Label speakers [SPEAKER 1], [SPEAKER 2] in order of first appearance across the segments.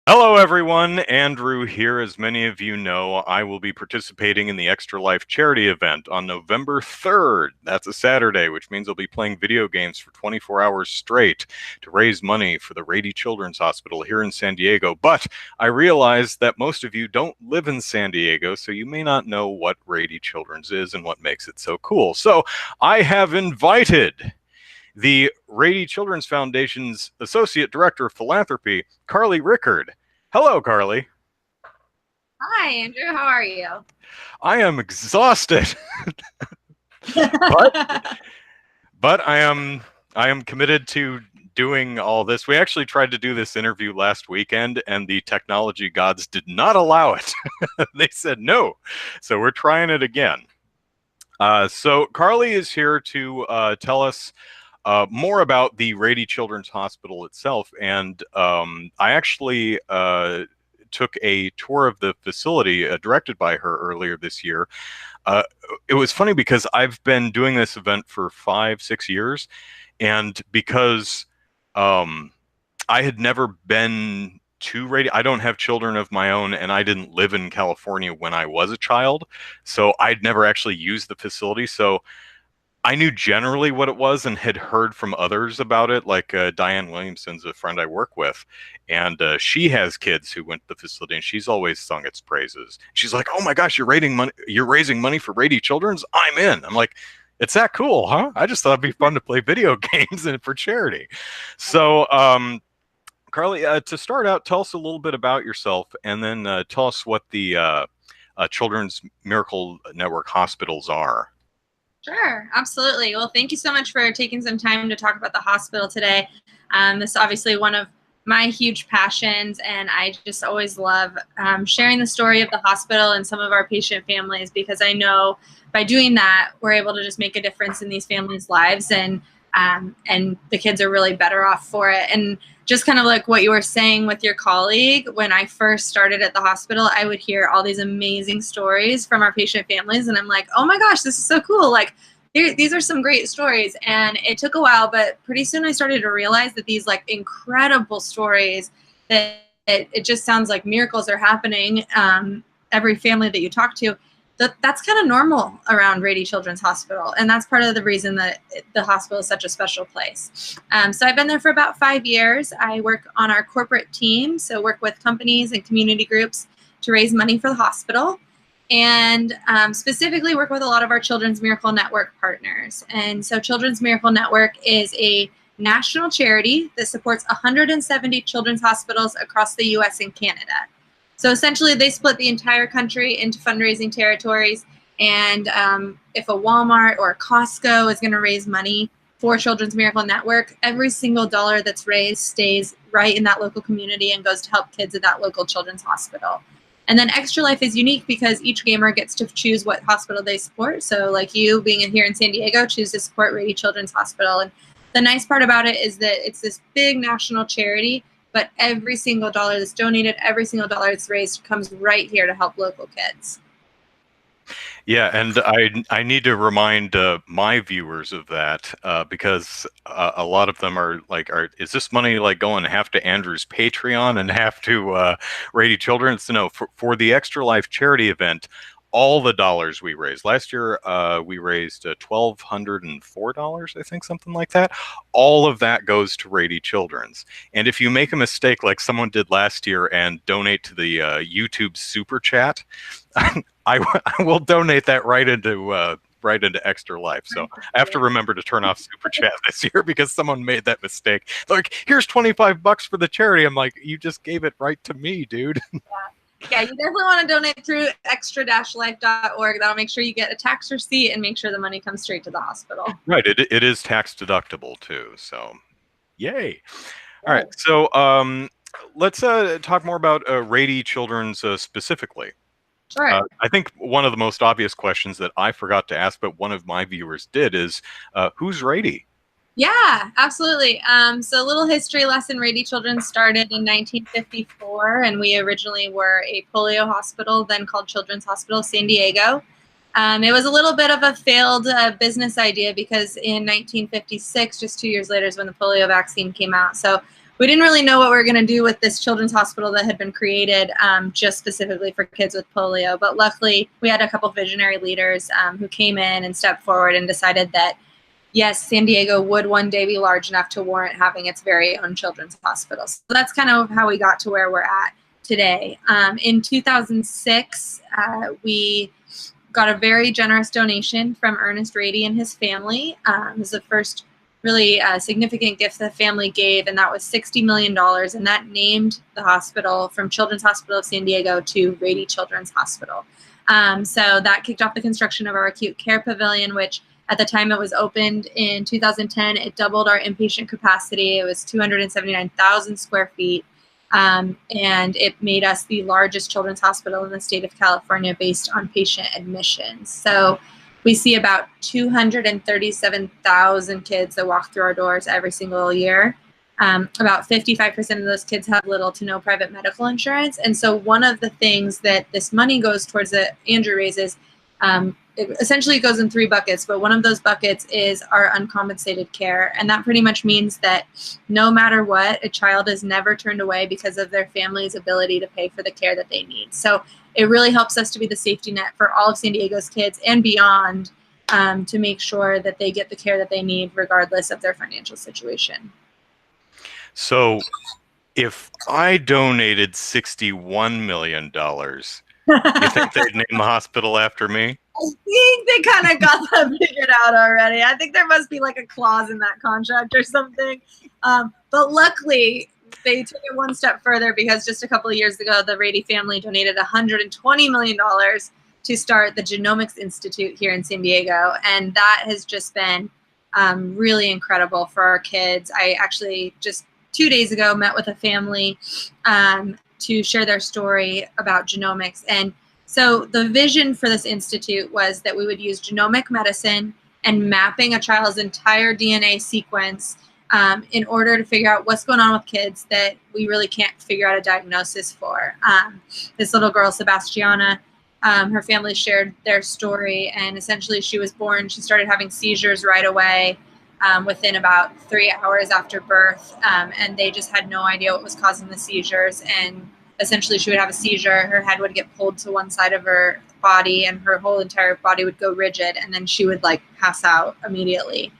[SPEAKER 1] Hello, everyone. Andrew here. As many of you know, I will be participating in the Extra Life charity event on November 3rd. That's a Saturday, which means I'll be playing video games for 24 hours straight to raise money for the Rady Children's Hospital here in San Diego. But I realize that most of you don't live in San Diego, so you may not know what Rady Children's is and what makes it so cool. So I have invited the Rady Children's Foundation's Associate Director of Philanthropy, Carly Rickard. Hello, Carly.
[SPEAKER 2] Hi, Andrew. How are you?
[SPEAKER 1] I am exhausted, but I am committed to doing all this. We actually tried to do this interview last weekend, and the technology gods did not allow it. They said no, so we're trying it again. So Carly is here to tell us more about the Rady Children's Hospital itself. And I actually took a tour of the facility directed by her earlier this year. It was funny because I've been doing this event for 5-6 years, and because I had never been to Rady. I don't have children of my own, and I didn't live in California when I was a child, so I'd never actually used the facility. So I knew generally what it was and had heard from others about it, like Diane Williamson's a friend I work with, and she has kids who went to the facility, and she's always sung its praises. She's like, "Oh my gosh, you're raising money for Rady Children's? I'm in." I'm like, "It's that cool, huh?" I just thought it'd be fun to play video games and for charity. So, Carly, to start out, tell us a little bit about yourself, and then tell us what the Children's Miracle Network hospitals are.
[SPEAKER 2] Sure, absolutely. Well, thank you so much for taking some time to talk about the hospital today. This is obviously one of my huge passions, and I just always love sharing the story of the hospital and some of our patient families, because I know by doing that, we're able to just make a difference in these families' lives, and the kids are really better off for it. And just kind of like what you were saying with your colleague, when I first started at the hospital, I would hear all these amazing stories from our patient families, and I'm like, oh my gosh, this is so cool. Like, these are some great stories. And it took a while, but pretty soon I started to realize that these like incredible stories, that it just sounds like miracles are happening. Every family that you talk to, that's kind of normal around Rady Children's Hospital. And that's part of the reason that the hospital is such a special place. So I've been there for about 5 years. I work on our corporate team, so work with companies and community groups to raise money for the hospital, and specifically work with a lot of our Children's Miracle Network partners. And so Children's Miracle Network is a national charity that supports 170 children's hospitals across the US and Canada. So essentially, they split the entire country into fundraising territories. And if a Walmart or a Costco is going to raise money for Children's Miracle Network, every single dollar that's raised stays right in that local community and goes to help kids at that local children's hospital. And then Extra Life is unique because each gamer gets to choose what hospital they support. So like you being here in San Diego, choose to support Rady Children's Hospital. And the nice part about it is that it's this big national charity, but every single dollar that's donated, every single dollar that's raised comes right here to help local kids.
[SPEAKER 1] Yeah, and I need to remind my viewers of that because a lot of them are like, is this money like going half to Andrew's Patreon and half to Rady Children's? No, for the Extra Life charity event, all the dollars we raised. Last year, we raised $1,204, I think, something like that. All of that goes to Rady Children's. And if you make a mistake like someone did last year and donate to the YouTube Super Chat, I will donate that right into Extra Life. So I have to remember to turn off Super Chat this year because someone made that mistake. They're like, here's $25 for the charity. I'm like, you just gave it right to me, dude.
[SPEAKER 2] Yeah, you definitely want to donate through extra-life.org. That'll make sure you get a tax receipt and make sure the money comes straight to the hospital.
[SPEAKER 1] Right. It is tax deductible too. So yay. All right. So let's talk more about Rady Children's specifically.
[SPEAKER 2] Sure.
[SPEAKER 1] I think one of the most obvious questions that I forgot to ask, but one of my viewers did, is who's Rady?
[SPEAKER 2] Yeah, absolutely. So a little history lesson. Rady Children started in 1954, and we originally were a polio hospital, then called Children's Hospital San Diego. It was a little bit of a failed business idea because in 1956, just 2 years later, is when the polio vaccine came out. So we didn't really know what we were going to do with this children's hospital that had been created just specifically for kids with polio. But luckily, we had a couple visionary leaders who came in and stepped forward and decided that, yes, San Diego would one day be large enough to warrant having its very own children's hospital. So that's kind of how we got to where we're at today. In 2006, we got a very generous donation from Ernest Rady and his family. It was the first really significant gift the family gave, and that was $60 million, and that named the hospital from Children's Hospital of San Diego to Rady Children's Hospital. So that kicked off the construction of our acute care pavilion, which at the time it was opened in 2010, it doubled our inpatient capacity. It was 279,000 square feet. And it made us the largest children's hospital in the state of California based on patient admissions. So we see about 237,000 kids that walk through our doors every single year. About 55% of those kids have little to no private medical insurance. And so one of the things that this money goes towards that Andrew raises, it essentially goes in 3 buckets, but one of those buckets is our uncompensated care. And that pretty much means that no matter what, a child is never turned away because of their family's ability to pay for the care that they need. So it really helps us to be the safety net for all of San Diego's kids and beyond, to make sure that they get the care that they need regardless of their financial situation.
[SPEAKER 1] So if I donated $61 million, you think they'd name the hospital after me?
[SPEAKER 2] I think they kind of got that figured out already. I think there must be like a clause in that contract or something. But luckily, they took it one step further, because just a couple of years ago, the Rady family donated $120 million to start the Genomics Institute here in San Diego. And that has just been really incredible for our kids. I actually just 2 days ago met with a family to share their story about genomics. And so the vision for this institute was that we would use genomic medicine and mapping a child's entire DNA sequence in order to figure out what's going on with kids that we really can't figure out a diagnosis for. This little girl, Sebastiana, her family shared their story, and essentially she was born, she started having seizures right away within about 3 hours after birth, and they just had no idea what was causing the seizures. And essentially she would have a seizure, her head would get pulled to one side of her body, and her whole entire body would go rigid, and then she would like pass out immediately.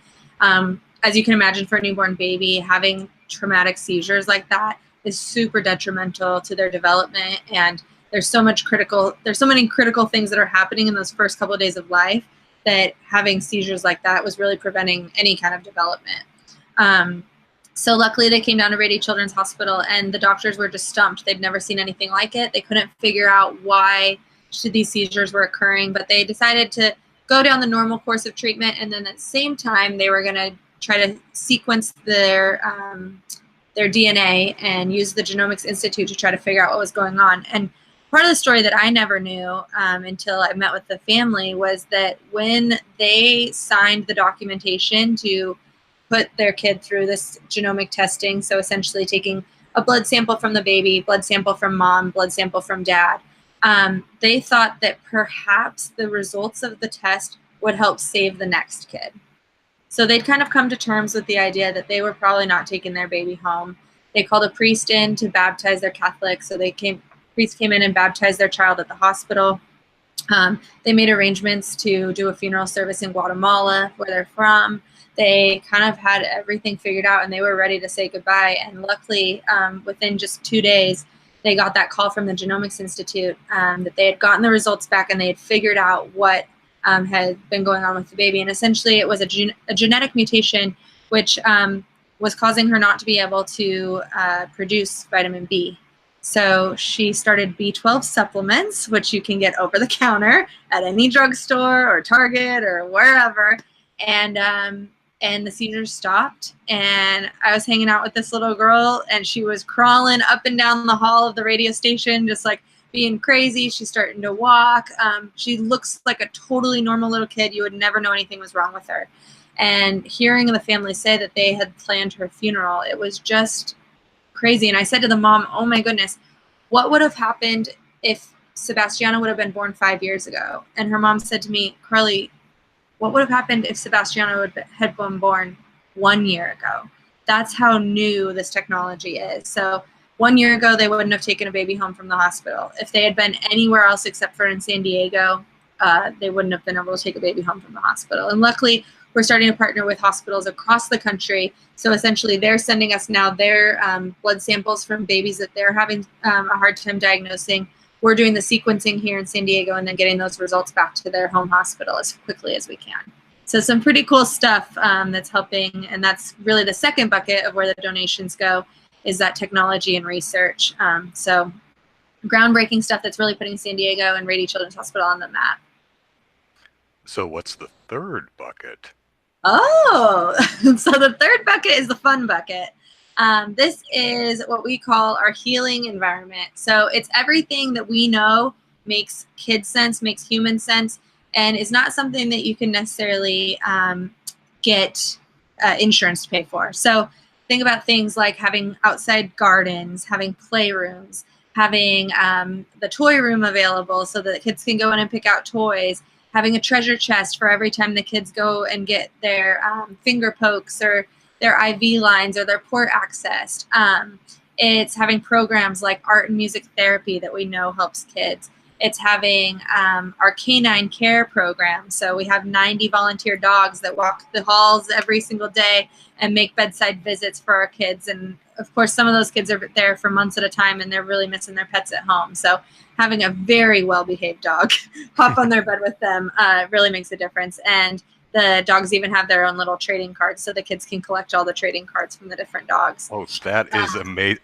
[SPEAKER 2] As you can imagine, for a newborn baby, having traumatic seizures like that is super detrimental to their development. And there's so many critical things that are happening in those first couple of days of life, that having seizures like that was really preventing any kind of development. So luckily they came down to Rady Children's Hospital, and the doctors were just stumped. They'd never seen anything like it. They couldn't figure out why these seizures were occurring, but they decided to go down the normal course of treatment. And then at the same time, they were going to try to sequence their DNA and use the Genomics Institute to try to figure out what was going on. And part of the story that I never knew until I met with the family was that when they signed the documentation to put their kid through this genomic testing, so essentially taking a blood sample from the baby, blood sample from mom, blood sample from dad, they thought that perhaps the results of the test would help save the next kid. So they'd kind of come to terms with the idea that they were probably not taking their baby home. They called a priest in to baptize their Catholic, so priest came in and baptized their child at the hospital. They made arrangements to do a funeral service in Guatemala, where they're from. They kind of had everything figured out, and they were ready to say goodbye. And luckily, within just 2 days, they got that call from the Genomics Institute that they had gotten the results back, and they had figured out what had been going on with the baby. And essentially, it was a genetic mutation which was causing her not to be able to produce vitamin B. So she started B12 supplements, which you can get over the counter at any drugstore or Target or wherever. And the seizures stopped. And I was hanging out with this little girl, and she was crawling up and down the hall of the radio station, just like being crazy. She's starting to walk. She looks like a totally normal little kid. You would never know anything was wrong with her. And hearing the family say that they had planned her funeral, it was just crazy. And I said to the mom, oh my goodness, what would have happened if Sebastiana would have been born 5 years ago? And her mom said to me, Carly, what would have happened if Sebastiana had been born 1 year ago? That's how new this technology is. So 1 year ago, they wouldn't have taken a baby home from the hospital. If they had been anywhere else except for in San Diego, they wouldn't have been able to take a baby home from the hospital. And luckily, we're starting to partner with hospitals across the country. So essentially, they're sending us now their blood samples from babies that they're having a hard time diagnosing. We're doing the sequencing here in San Diego and then getting those results back to their home hospital as quickly as we can. So some pretty cool stuff that's helping. And that's really the second bucket of where the donations go, is that technology and research. So groundbreaking stuff that's really putting San Diego and Rady Children's Hospital on the map.
[SPEAKER 1] So what's the third bucket?
[SPEAKER 2] Oh, so the third bucket is the fun bucket. This is what we call our healing environment. So it's everything that we know makes kid sense, makes human sense, and is not something that you can necessarily get insurance to pay for. So think about things like having outside gardens, having playrooms, having the toy room available so that kids can go in and pick out toys, having a treasure chest for every time the kids go and get their finger pokes or their IV lines or their port accessed. It's having programs like art and music therapy that we know helps kids. It's having our canine care program. So we have 90 volunteer dogs that walk the halls every single day and make bedside visits for our kids. And of course, some of those kids are there for months at a time and they're really missing their pets at home. So having a very well-behaved dog hop on their bed with them really makes a difference. And the dogs even have their own little trading cards so the kids can collect all the trading cards from the different dogs.
[SPEAKER 1] Oh, that is amazing.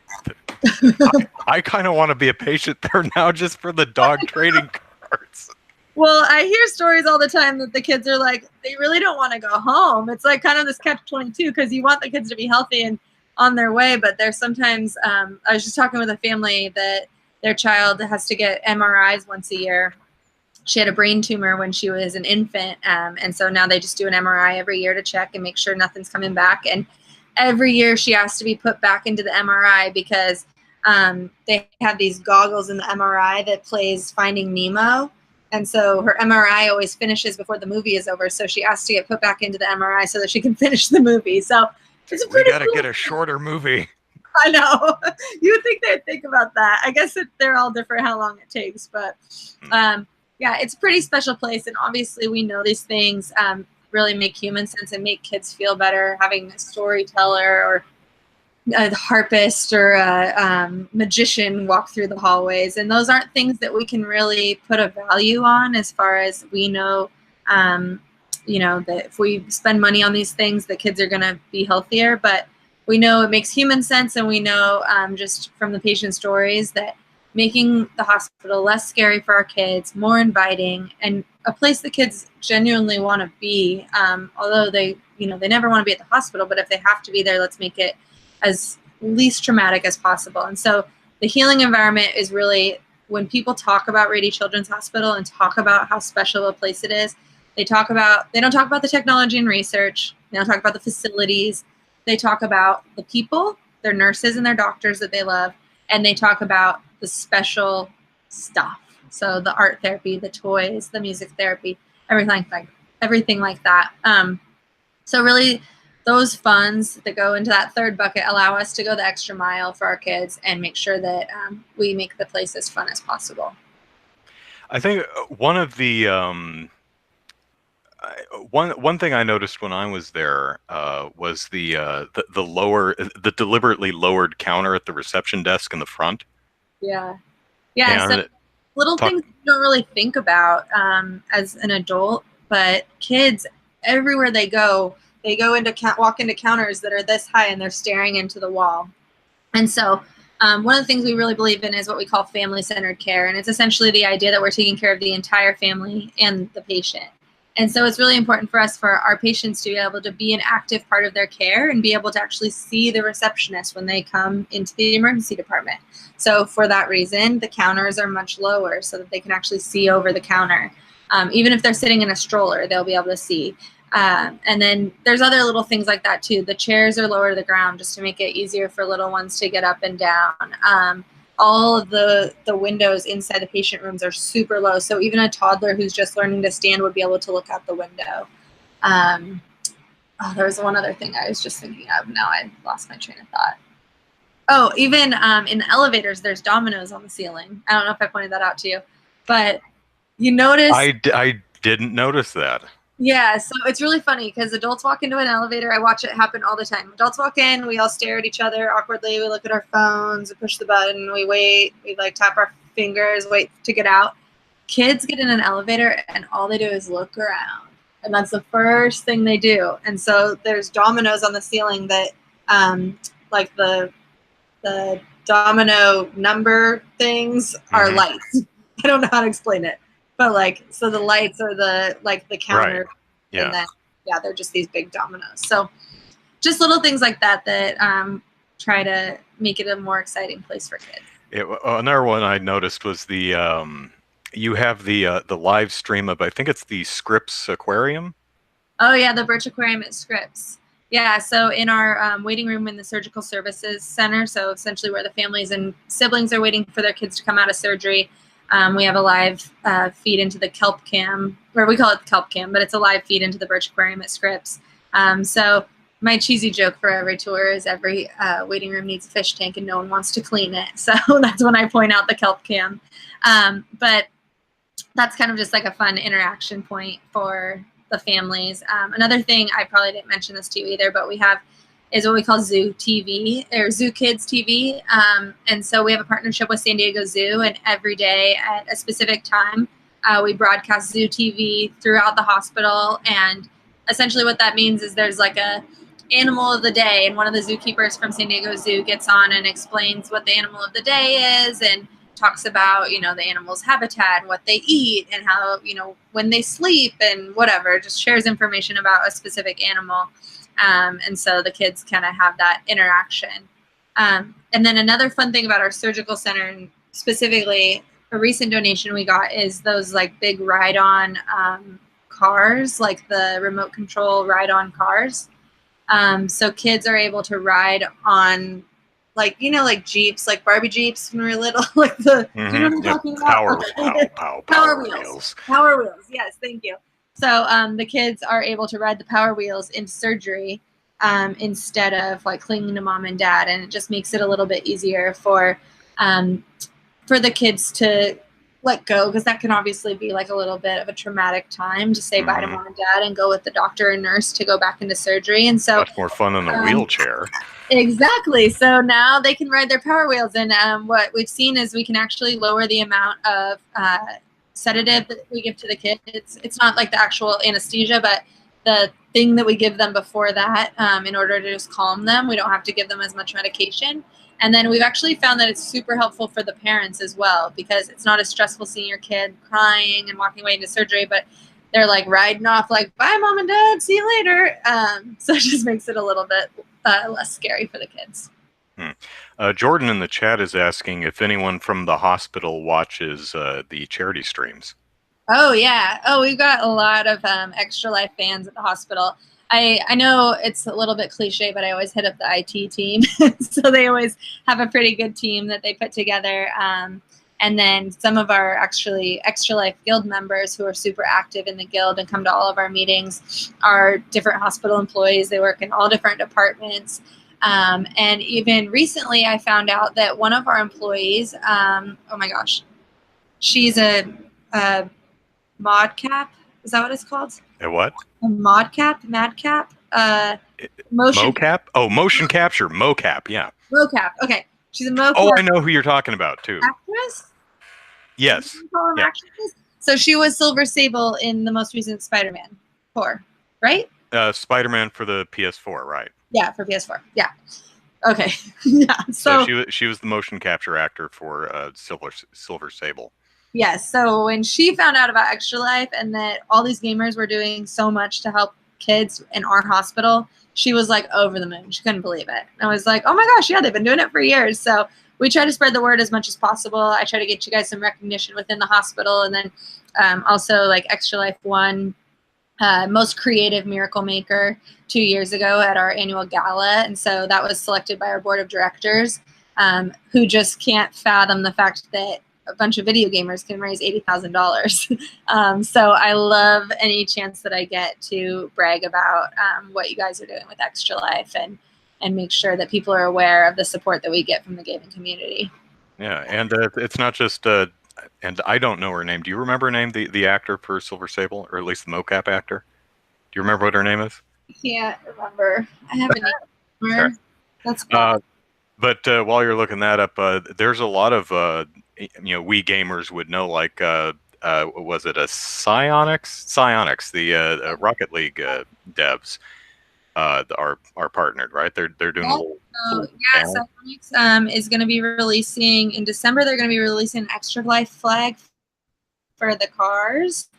[SPEAKER 1] I kind of want to be a patient there now just for the dog trading cards.
[SPEAKER 2] Well, I hear stories all the time that the kids are like, they really don't want to go home. It's like kind of this catch-22 because you want the kids to be healthy and on their way, but there's sometimes, I was just talking with a family that their child has to get MRIs once a year. She had a brain tumor when she was an infant, and so now they just do an MRI every year to check and make sure nothing's coming back. And every year she has to be put back into the MRI because they have these goggles in the MRI that plays Finding Nemo. And so her MRI always finishes before the movie is over. So she has to get put back into the MRI so that she can finish the movie. So it's a pretty
[SPEAKER 1] we got to get a shorter movie.
[SPEAKER 2] I know. You would think they'd think about that. I guess they're all different how long it takes. But yeah, it's a pretty special place. And obviously we know these things really make human sense and make kids feel better. Having a storyteller or a harpist or a magician walk through the hallways. And those aren't things that we can really put a value on as far as we know, that if we spend money on these things, the kids are going to be healthier. But we know it makes human sense. And we know just from the patient stories that making the hospital less scary for our kids, more inviting, and a place the kids genuinely want to be. Although they never want to be at the hospital, but if they have to be there, let's make it as least traumatic as possible. And so the healing environment is really, when people talk about Rady Children's Hospital and talk about how special a place it is, they don't talk about the technology and research. They don't talk about the facilities. They talk about the people, their nurses and their doctors that they love. And they talk about the special stuff. So the art therapy, the toys, the music therapy, everything like that. So really, those funds that go into that third bucket allow us to go the extra mile for our kids and make sure that we make the place as fun as possible.
[SPEAKER 1] I think one of the one thing I noticed when I was there was the deliberately lowered counter at the reception desk in the front.
[SPEAKER 2] Yeah.
[SPEAKER 1] And
[SPEAKER 2] So little things you don't really think about as an adult, but kids everywhere they go walk into counters that are this high and they're staring into the wall. And so one of the things we really believe in is what we call family-centered care. And it's essentially the idea that we're taking care of the entire family and the patient. And so it's really important for us, for our patients, to be able to be an active part of their care and be able to actually see the receptionist when they come into the emergency department. So for that reason, the counters are much lower so that they can actually see over the counter. Even if they're sitting in a stroller, they'll be able to see. And then there's other little things like that too. The chairs are lower to the ground just to make it easier for little ones to get up and down. All of the windows inside the patient rooms are super low. So even a toddler who's just learning to stand would be able to look out the window. Oh, there was one other thing I was just thinking of. Now I lost my train of thought. Oh, even in the elevators, there's dominoes on the ceiling. I don't know if I pointed that out to you, but you notice.
[SPEAKER 1] I didn't notice that.
[SPEAKER 2] Yeah, so it's really funny because adults walk into an elevator. I watch it happen all the time. Adults walk in, we all stare at each other awkwardly. We look at our phones, we push the button, we wait, we like tap our fingers, wait to get out. Kids get in an elevator and all they do is look around. And that's the first thing they do. And so there's dominoes on the ceiling that like the domino number things are lights. I don't know how to explain it. But like, so the lights are the counter,
[SPEAKER 1] Right. Yeah.
[SPEAKER 2] and then they're just these big dominoes. So just little things like that try to make it a more exciting place for kids.
[SPEAKER 1] Another one I noticed was the you have the live stream of, I think it's the Scripps Aquarium.
[SPEAKER 2] Oh yeah, the Birch Aquarium at Scripps. Yeah, so in our waiting room in the Surgical Services Center, so essentially where the families and siblings are waiting for their kids to come out of surgery, we have a live feed into the kelp cam, or we call it the kelp cam, but it's a live feed into the Birch Aquarium at Scripps. So my cheesy joke for every tour is every waiting room needs a fish tank and no one wants to clean it. So that's when I point out the kelp cam. But that's kind of just like a fun interaction point for the families. Another thing, I probably didn't mention this to you either, but we have is what we call Zoo TV, or Zoo Kids TV. And so we have a partnership with San Diego Zoo, and every day at a specific time, we broadcast Zoo TV throughout the hospital. And essentially what that means is there's like a animal of the day, and one of the zookeepers from San Diego Zoo gets on and explains what the animal of the day is, and talks about, the animal's habitat and what they eat and how, when they sleep and whatever, just shares information about a specific animal. And so the kids kind of have that interaction. And then another fun thing about our surgical center, and specifically a recent donation we got, is those like big ride-on cars, like the remote control ride-on cars. So kids are able to ride on, like Jeeps, like Barbie Jeeps when we were little, like the, do you know what I'm talking about? Power wheels. Power wheels. Yes, thank you. So the kids are able to ride the Power Wheels in surgery instead of like clinging to mom and dad, and it just makes it a little bit easier for the kids to let go, because that can obviously be like a little bit of a traumatic time to say bye to mom and dad and go with the doctor and nurse to go back into surgery. And so
[SPEAKER 1] much more fun than a wheelchair.
[SPEAKER 2] Exactly. So now they can ride their Power Wheels, and what we've seen is we can actually lower the amount of sedative that we give to the kids. It's not like the actual anesthesia, but the thing that we give them before that in order to just calm them. We don't have to give them as much medication. And then we've actually found that it's super helpful for the parents as well, because it's not as stressful seeing your kid crying and walking away into surgery, but they're like riding off like, bye mom and dad, see you later. So it just makes it a little bit less scary for the kids.
[SPEAKER 1] Jordan in the chat is asking if anyone from the hospital watches the charity streams.
[SPEAKER 2] Oh, yeah. Oh, we've got a lot of Extra Life fans at the hospital. I know it's a little bit cliche, but I always hit up the IT team. So they always have a pretty good team that they put together. And then some of our actually Extra Life Guild members who are super active in the Guild and come to all of our meetings are different hospital employees. They work in all different departments. And even recently I found out that one of our employees, oh my gosh, she's a ModCap. Is that what it's called?
[SPEAKER 1] A what?
[SPEAKER 2] A ModCap? Madcap?
[SPEAKER 1] Mocap? Oh, motion capture. Mocap, yeah.
[SPEAKER 2] Mocap. Okay. She's a mocap.
[SPEAKER 1] Oh, I know who you're talking about, too.
[SPEAKER 2] Actress?
[SPEAKER 1] Yes.
[SPEAKER 2] Yeah. Actresses? So she was Silver Sable in the most recent Spider-Man 4, right?
[SPEAKER 1] Spider-Man for the PS4, right?
[SPEAKER 2] Yeah, for PS4. Yeah. Okay. Yeah.
[SPEAKER 1] So she was the motion capture actor for Silver Sable.
[SPEAKER 2] Yes. So when she found out about Extra Life and that all these gamers were doing so much to help kids in our hospital, she was like over the moon. She couldn't believe it. And I was like, oh my gosh, yeah, they've been doing it for years. So we try to spread the word as much as possible. I try to get you guys some recognition within the hospital. And then also like Extra Life won Most Creative Miracle Maker 2 years ago at our annual gala. And so that was selected by our board of directors, who just can't fathom the fact that a bunch of video gamers can raise $80,000. So I love any chance that I get to brag about what you guys are doing with Extra Life and make sure that people are aware of the support that we get from the gaming community.
[SPEAKER 1] Yeah, and it's not just and I don't know her name. Do you remember her name? The actor for Silver Sable, or at least the mocap actor. Do you remember what her name is?
[SPEAKER 2] I can't remember. I have a name for her.
[SPEAKER 1] Sorry.
[SPEAKER 2] That's bad.
[SPEAKER 1] But while you're looking that up, there's a lot of we gamers would know, like was it a Psionics, the Rocket League devs are partnered, right? They're doing a little.
[SPEAKER 2] Yeah, Psychonics is going to be releasing in December. They're going to be releasing an Extra Life flag for the cars,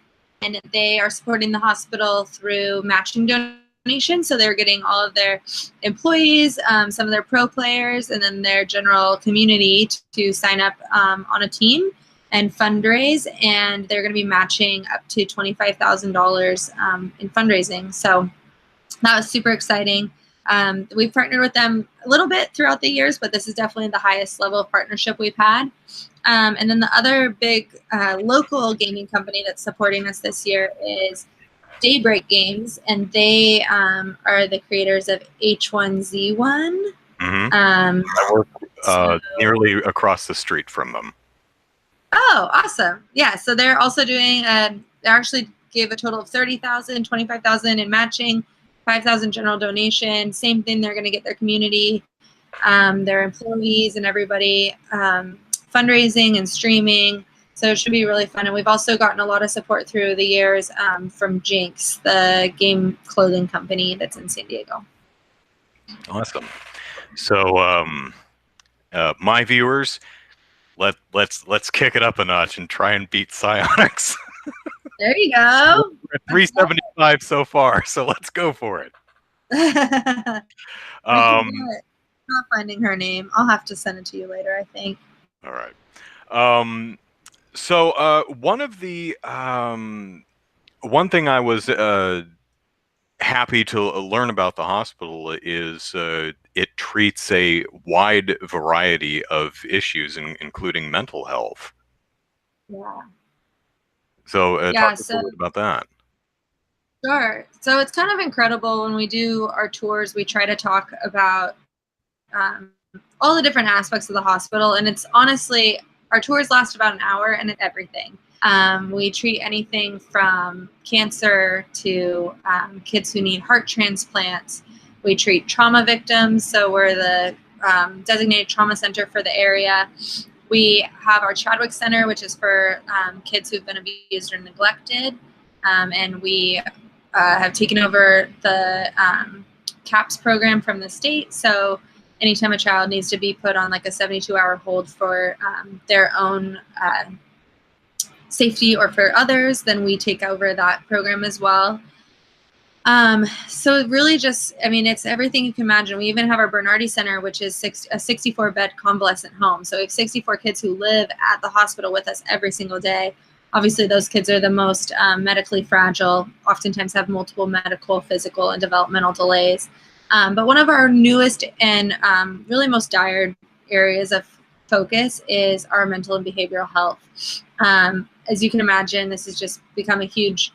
[SPEAKER 2] and they are supporting the hospital through matching donations. So they're getting all of their employees, some of their pro players, and then their general community to sign up on a team and fundraise, and they're going to be matching up to $25,000 in fundraising. So that was super exciting. We've partnered with them a little bit throughout the years, but this is definitely the highest level of partnership we've had. And then the other big local gaming company that's supporting us this year is Daybreak Games, and they are the creators of H1Z1.
[SPEAKER 1] Mm-hmm. I work nearly across the street from them.
[SPEAKER 2] Oh, awesome. Yeah, so they're also doing, they actually gave a total of $30,000, $25,000 in matching, $5,000 general donation. Same thing, they're going to get their community, their employees and everybody fundraising and streaming. So it should be really fun. And we've also gotten a lot of support through the years from Jinx, the game clothing company that's in San Diego.
[SPEAKER 1] Awesome. So my viewers, let's kick it up a notch and try and beat Psionics.
[SPEAKER 2] There you go.
[SPEAKER 1] We're at 375 so far, so let's go for it.
[SPEAKER 2] I'm not finding her name. I'll have to send it to you later, I think.
[SPEAKER 1] All right. So one of the one thing I was happy to learn about the hospital is it treats a wide variety of issues, including mental health.
[SPEAKER 2] Yeah.
[SPEAKER 1] So talk to us a little bit about that.
[SPEAKER 2] Sure. So it's kind of incredible when we do our tours. We try to talk about all the different aspects of the hospital, and it's honestly, our tours last about an hour, and it's everything. We treat anything from cancer to kids who need heart transplants. We treat trauma victims, so we're the designated trauma center for the area. We have our Chadwick Center, which is for kids who've been abused or neglected, and we have taken over the CAPS program from the state. So anytime a child needs to be put on like a 72-hour hold for their own safety or for others, then we take over that program as well. So it really just, I mean, it's everything you can imagine. We even have our Bernardi Center, which is a 64-bed convalescent home. So we have 64 kids who live at the hospital with us every single day. Obviously, those kids are the most medically fragile, oftentimes have multiple medical, physical, and developmental delays. But one of our newest and really most dire areas of focus is our mental and behavioral health. As you can imagine, this has just become a huge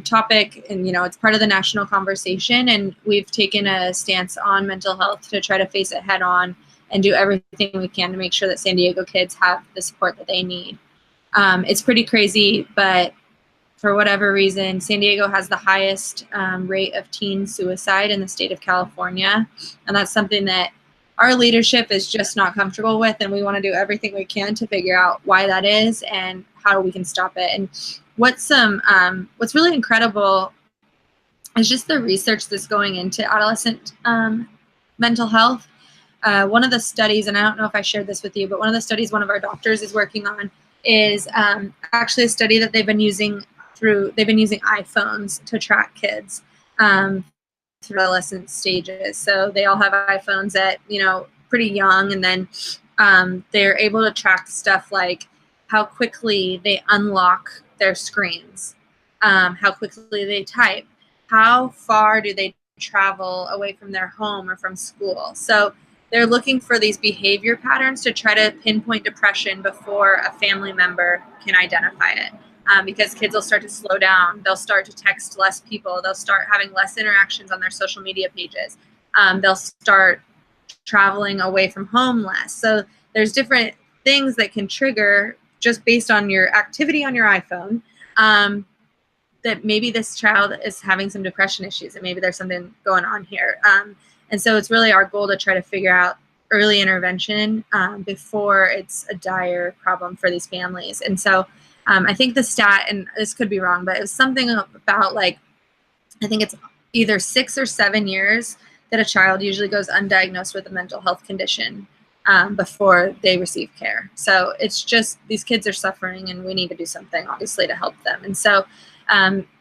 [SPEAKER 2] topic, and it's part of the national conversation, and we've taken a stance on mental health to try to face it head on and do everything we can to make sure that San Diego kids have the support that they need. It's pretty crazy, but for whatever reason, San Diego has the highest rate of teen suicide in the state of California, and that's something that our leadership is just not comfortable with, and we want to do everything we can to figure out why that is and how we can stop it. And what's really incredible is just the research that's going into adolescent mental health. One of the studies, and I don't know if I shared this with you, but one of the studies one of our doctors is working on is actually a study that they've been using iPhones to track kids through adolescent stages. So they all have iPhones at pretty young, and then they're able to track stuff like how quickly they unlock their screens, how quickly they type, how far do they travel away from their home or from school. So they're looking for these behavior patterns to try to pinpoint depression before a family member can identify it. Because kids will start to slow down. They'll start to text less people. They'll start having less interactions on their social media pages. They'll start traveling away from home less. So there's different things that can trigger just based on your activity on your iPhone, that maybe this child is having some depression issues and maybe there's something going on here. And so it's really our goal to try to figure out early intervention before it's a dire problem for these families. And so I think the stat, and this could be wrong, but it was something about like, I think it's either 6 or 7 years that a child usually goes undiagnosed with a mental health condition before they receive care. So it's just, these kids are suffering and we need to do something obviously to help them. And so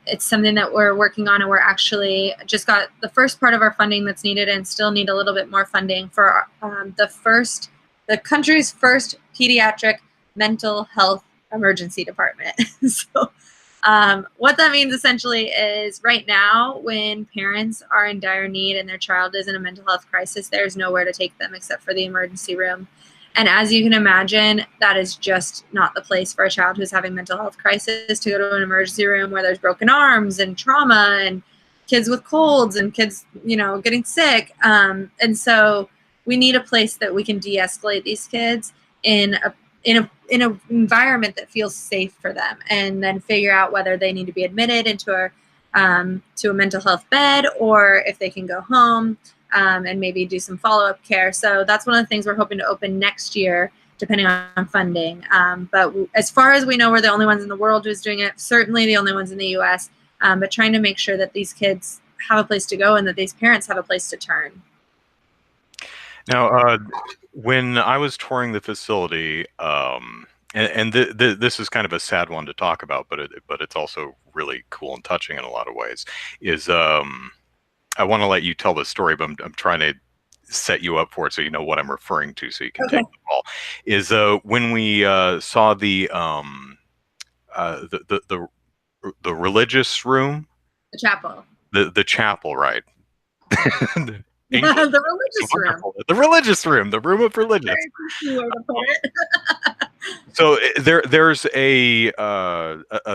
[SPEAKER 2] it's something that we're working on, and we're actually just got the first part of our funding that's needed and still need a little bit more funding for the country's first pediatric mental health emergency department. So what that means essentially is right now when parents are in dire need and their child is in a mental health crisis, there's nowhere to take them except for the emergency room. And as you can imagine, that is just not the place for a child who's having mental health crisis to go to an emergency room where there's broken arms and trauma and kids with colds and kids, getting sick. And so we need a place that we can de-escalate these kids in an environment that feels safe for them, and then figure out whether they need to be admitted into to a mental health bed or if they can go home. And maybe do some follow-up care. So that's one of the things we're hoping to open next year, depending on funding. But as far as we know, we're the only ones in the world who's doing it, certainly the only ones in the U.S., but trying to make sure that these kids have a place to go and that these parents have a place to turn.
[SPEAKER 1] Now, when I was touring the facility, this is kind of a sad one to talk about, but it's also really cool and touching in a lot of ways, is I want to let you tell the story, but I'm trying to set you up for it so you know what I'm referring to, so you can take the ball. Is when we saw the religious room,
[SPEAKER 2] the chapel,
[SPEAKER 1] the chapel, right?
[SPEAKER 2] The religious room,
[SPEAKER 1] the religious room, the room of religious. So there's a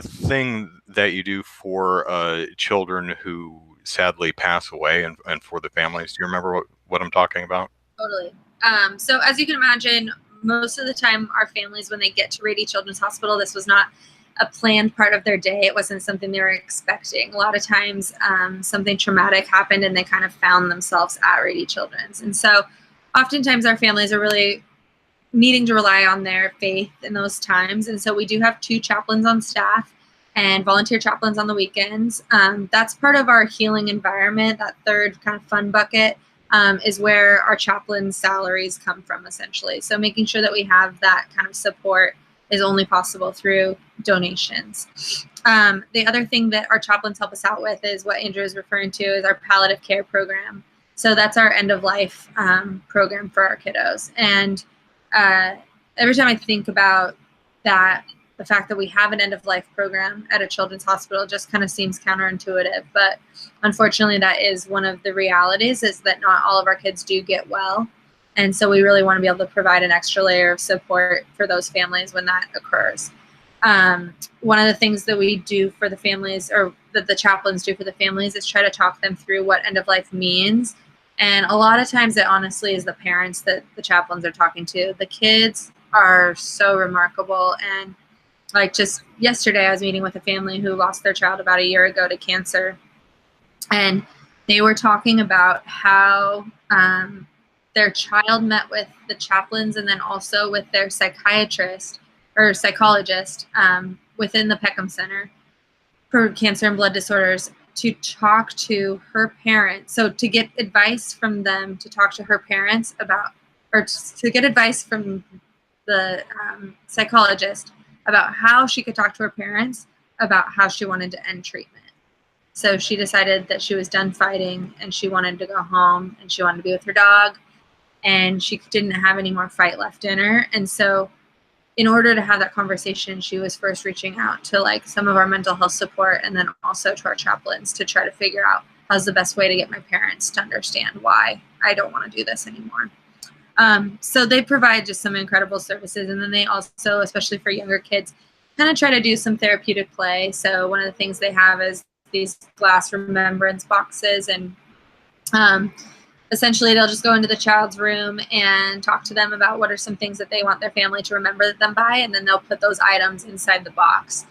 [SPEAKER 1] thing that you do for children who sadly pass away and for the families. Do you remember what I'm talking about?
[SPEAKER 2] Totally. So as you can imagine, most of the time our families, when they get to Rady Children's Hospital, this was not a planned part of their day. It wasn't something they were expecting. A lot of times something traumatic happened and they kind of found themselves at Rady Children's. And so oftentimes our families are really needing to rely on their faith in those times. And so we do have 2 chaplains on staff and volunteer chaplains on the weekends. That's part of our healing environment. That third kind of fun bucket is where our chaplain salaries come from, essentially. So making sure that we have that kind of support is only possible through donations. The other thing that our chaplains help us out with is what Andrew is referring to is our palliative care program. So that's our end-of-life program for our kiddos. And every time I think about that, the fact that we have an end-of-life program at a children's hospital just kind of seems counterintuitive. But unfortunately, that is one of the realities, is that not all of our kids do get well. And so we really want to be able to provide an extra layer of support for those families when that occurs. One of the things that we do for the families, or that the chaplains do for the families, is try to talk them through what end-of-life means. And a lot of times it honestly is the parents that the chaplains are talking to. The kids are so remarkable. And like just yesterday, I was meeting with a family who lost their child about a year ago to cancer. And they were talking about how their child met with the chaplains and then also with their psychiatrist or psychologist within the Peckham Center for Cancer and Blood Disorders to talk to her parents. So to get advice from them, to talk to her parents about, or to get advice from the psychologist about how she could talk to her parents about how she wanted to end treatment. So she decided that she was done fighting and she wanted to go home and she wanted to be with her dog and she didn't have any more fight left in her. And so in order to have that conversation, she was first reaching out to like some of our mental health support and then also to our chaplains to try to figure out how's the best way to get my parents to understand why I don't want to do this anymore. So they provide just some incredible services. And then they also, especially for younger kids, kind of try to do some therapeutic play. So one of the things they have is these glass remembrance boxes, and essentially they'll just go into the child's room and talk to them about what are some things that they want their family to remember them by, and then they'll put those items inside the box.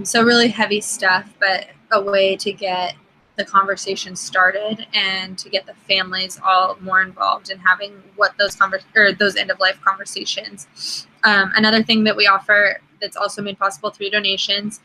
[SPEAKER 2] So really heavy stuff, but a way to get the conversation started and to get the families all more involved in having what those those end of life conversations. Another thing that we offer that's also made possible through donations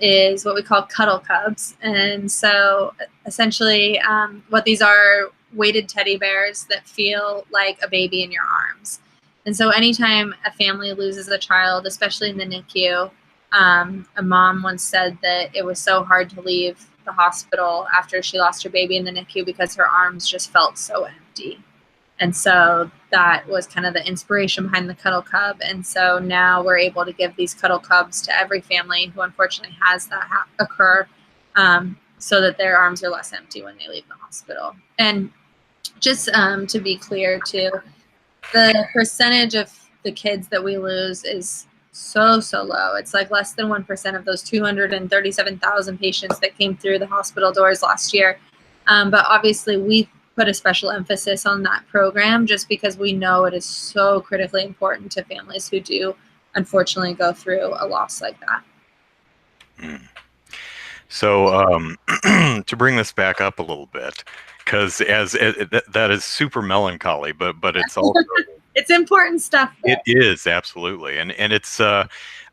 [SPEAKER 2] is what we call cuddle cubs. And so essentially what these are, weighted teddy bears that feel like a baby in your arms. And so anytime a family loses a child, especially in the NICU, a mom once said that it was so hard to leave the hospital after she lost her baby in the NICU because her arms just felt so empty. And so that was kind of the inspiration behind the Cuddle Cub. And so now we're able to give these Cuddle Cubs to every family who unfortunately has that occur, so that their arms are less empty when they leave the hospital. And just to be clear too, the percentage of the kids that we lose is so low. It's like less than 1% of those 237,000 patients that came through the hospital doors last year. But obviously we put a special emphasis on that program just because we know it is so critically important to families who do unfortunately go through a loss like that.
[SPEAKER 1] So to bring this back up a little bit, because that is super melancholy, but it's also
[SPEAKER 2] it's important stuff.
[SPEAKER 1] It is, absolutely, and it's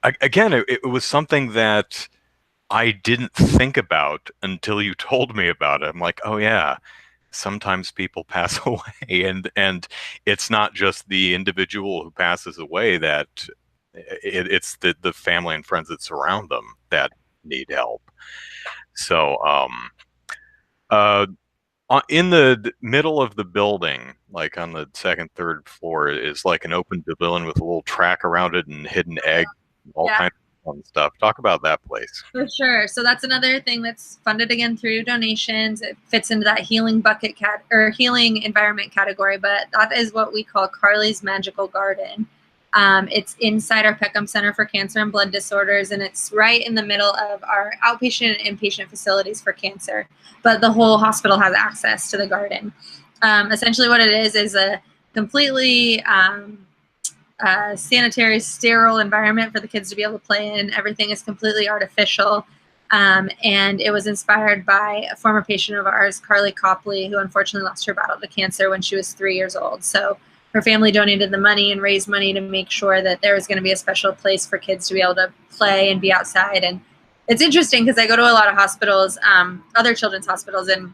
[SPEAKER 1] again, it was something that I didn't think about until you told me about it. I'm like, oh yeah, sometimes people pass away, and it's not just the individual who passes away, that it's the family and friends that surround them that need help. So in the middle of the building, like on the second, third floor, is like an open pavilion with a little track around it and hidden egg, all kinds of fun stuff. Talk about that place.
[SPEAKER 2] For sure. So that's another thing that's funded again through donations. It fits into that healing bucket or healing environment category, but that is what we call Carlys Magical Garden. It's inside our Peckham Center for Cancer and Blood Disorders, and it's right in the middle of our outpatient and inpatient facilities for cancer. But the whole hospital has access to the garden. Essentially what it is a completely sanitary, sterile environment for the kids to be able to play in. Everything is completely artificial. And it was inspired by a former patient of ours, Carly Copley, who unfortunately lost her battle to cancer when she was 3 years old. So her family donated the money and raised money to make sure that there was going to be a special place for kids to be able to play and be outside. And it's interesting because I go to a lot of hospitals, other children's hospitals, and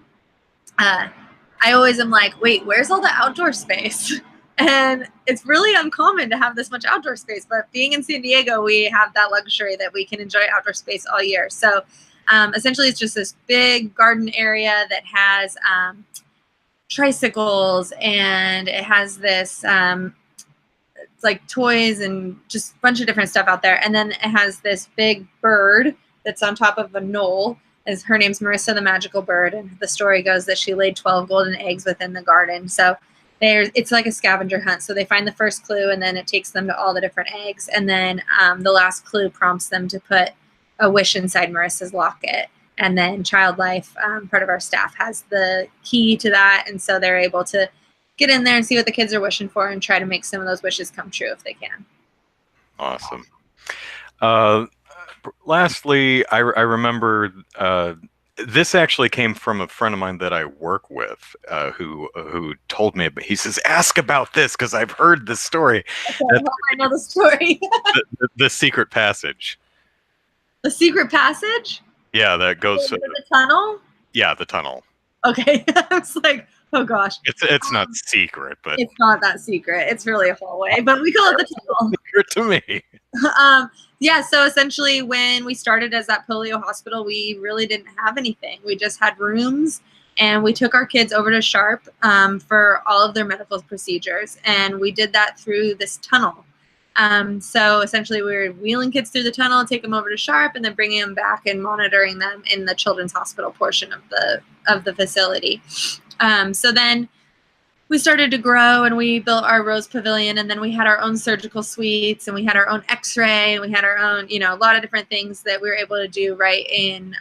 [SPEAKER 2] I always am like, wait, where's all the outdoor space? And it's really uncommon to have this much outdoor space, but being in San Diego, we have that luxury that we can enjoy outdoor space all year. So essentially it's just this big garden area that has tricycles, and it has this it's like toys and just a bunch of different stuff out there. And then it has this big bird that's on top of a knoll. Her name's Marissa the Magical Bird, and the story goes that she laid 12 golden eggs within the garden. So it's like a scavenger hunt. So they find the first clue, and then it takes them to all the different eggs. And then the last clue prompts them to put a wish inside Marissa's locket. And then Child Life, part of our staff, has the key to that. And so they're able to get in there and see what the kids are wishing for and try to make some of those wishes come true if they can.
[SPEAKER 1] Awesome. Lastly, I remember this actually came from a friend of mine that I work with, who told me, but he says, ask about this because I've heard this story.
[SPEAKER 2] Okay, I know the story.
[SPEAKER 1] the secret passage.
[SPEAKER 2] The secret passage?
[SPEAKER 1] Yeah, that goes
[SPEAKER 2] to the tunnel?
[SPEAKER 1] Yeah, the tunnel.
[SPEAKER 2] Okay. I was like, oh gosh.
[SPEAKER 1] It's not secret, but
[SPEAKER 2] it's not that secret. It's really a hallway, but we call it the tunnel.
[SPEAKER 1] Secret to me.
[SPEAKER 2] Yeah, so essentially when we started as that polio hospital, we really didn't have anything. We just had rooms, and we took our kids over to Sharp for all of their medical procedures, and we did that through this tunnel. So essentially we were wheeling kids through the tunnel, take them over to Sharp, and then bringing them back and monitoring them in the children's hospital portion of the facility. So then we started to grow and we built our Rose Pavilion, and then we had our own surgical suites and we had our own x-ray and we had our own, you know, a lot of different things that we were able to do right in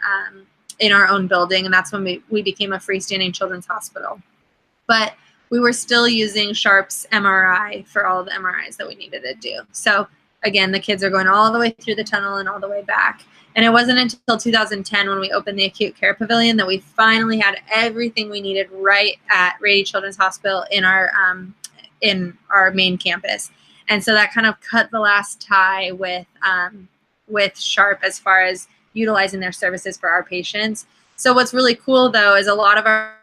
[SPEAKER 2] our own building. And that's when we became a freestanding children's hospital. But we were still using Sharp's MRI for all of the MRIs that we needed to do. So again, the kids are going all the way through the tunnel and all the way back. And it wasn't until 2010 when we opened the acute care pavilion that we finally had everything we needed right at Rady Children's Hospital in our main campus. And so that kind of cut the last tie with Sharp as far as utilizing their services for our patients. So what's really cool though is a lot of our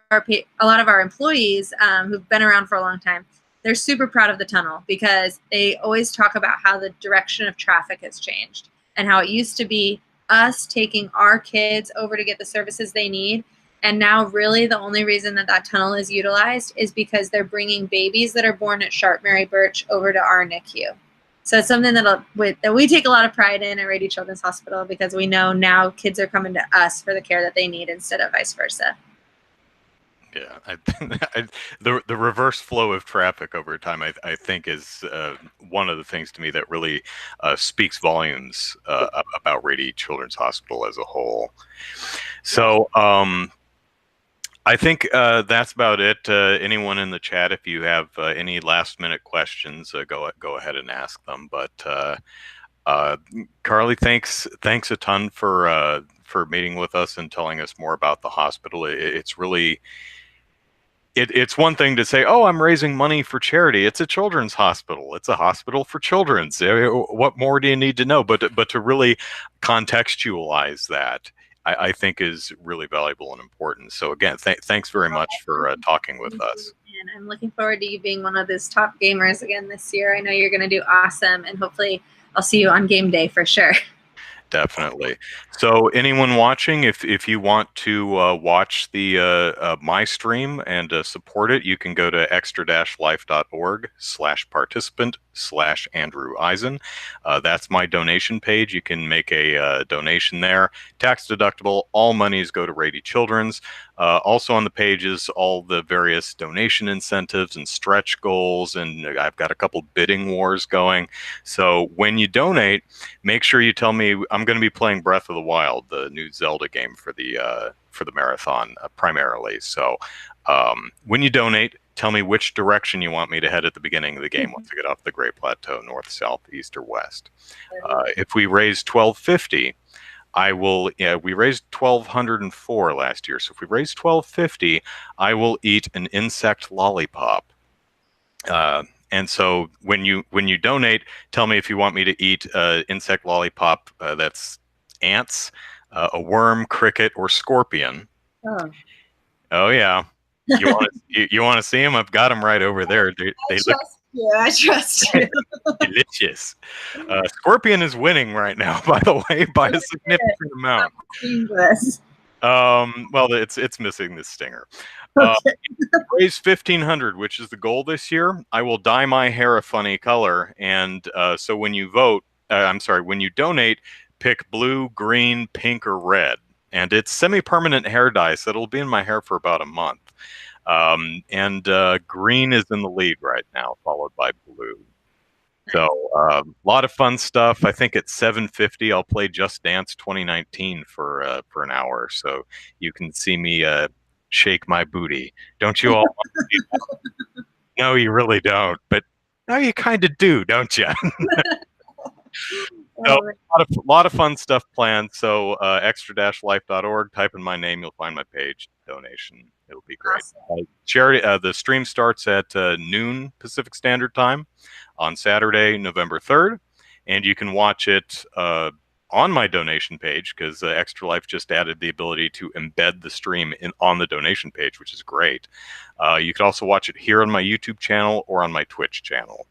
[SPEAKER 2] employees who've been around for a long time, they're super proud of the tunnel because they always talk about how the direction of traffic has changed and how it used to be us taking our kids over to get the services they need. And now really the only reason that tunnel is utilized is because they're bringing babies that are born at Sharp Mary Birch over to our NICU. So it's something that we take a lot of pride in at Rady Children's Hospital because we know now kids are coming to us for the care that they need instead of vice versa.
[SPEAKER 1] Yeah, the reverse flow of traffic over time, I think, is one of the things to me that really speaks volumes about Rady Children's Hospital as a whole. So I think that's about it. Anyone in the chat, if you have any last-minute questions, go ahead and ask them. But Carly, thanks a ton for meeting with us and telling us more about the hospital. It's really it's one thing to say, oh, I'm raising money for charity. It's a children's hospital. It's a hospital for children. What more do you need to know? But to really contextualize that, I think is really valuable and important. So again, thanks very much for talking with us.
[SPEAKER 2] And I'm looking forward to you being one of those top gamers again this year. I know you're going to do awesome, and hopefully I'll see you on game day for sure.
[SPEAKER 1] Definitely. So anyone watching, if you want to watch the my stream and support it, you can go to extra-life.org/participant/Andrew Eisen. That's my donation page. You can make a donation there. Tax deductible. All monies go to Rady Children's. Also on the page is all the various donation incentives and stretch goals, and I've got a couple bidding wars going. So when you donate, make sure you tell me. I'm going to be playing Breath of the Wild, the new Zelda game for the marathon primarily. So when you donate, tell me which direction you want me to head at the beginning of the game once I get off the Great Plateau, north, south, east, or west. If we raise $12.50, I will. We raised $1,204 last year, so if we raise $12.50, I will eat an insect lollipop. And so when you donate, tell me if you want me to eat insect lollipop that's ants, a worm, cricket, or scorpion. Oh yeah. You want to see them? I've got them right over there.
[SPEAKER 2] I trust you.
[SPEAKER 1] Delicious. Scorpion is winning right now, by the way, by a significant amount. Well, it's missing the stinger. Raise 1,500, which is the goal this year. I will dye my hair a funny color, and so when you vote, when you donate, pick blue, green, pink, or red, and it's semi-permanent hair dye, so it'll be in my hair for about a month. And green is in the lead right now, followed by blue. So a lot of fun stuff. I think at $7.50, I'll play Just Dance 2019 for an hour, so you can see me shake my booty. Don't you all? No, you really don't. But no, you kind of do, don't you? So, a lot of fun stuff planned. So extra-life.org. Type in my name, you'll find my page. Donation. It'll be great. Awesome. Charity. The stream starts at noon Pacific Standard Time on Saturday, November 3rd, and you can watch it on my donation page because Extra Life just added the ability to embed the stream on the donation page, which is great. You can also watch it here on my YouTube channel or on my Twitch channel.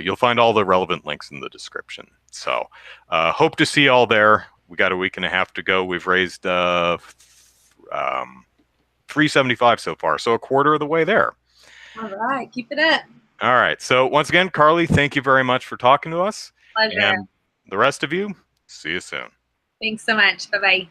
[SPEAKER 1] You'll find all the relevant links in the description. So hope to see you all there. We got a week and a half to go. We've raised $375 so far, so a quarter of the way there.
[SPEAKER 2] All right, keep it up.
[SPEAKER 1] All right. So once again, Carly, thank you very much for talking to us.
[SPEAKER 2] Pleasure.
[SPEAKER 1] And the rest of you, see you soon.
[SPEAKER 2] Thanks so much. Bye-bye.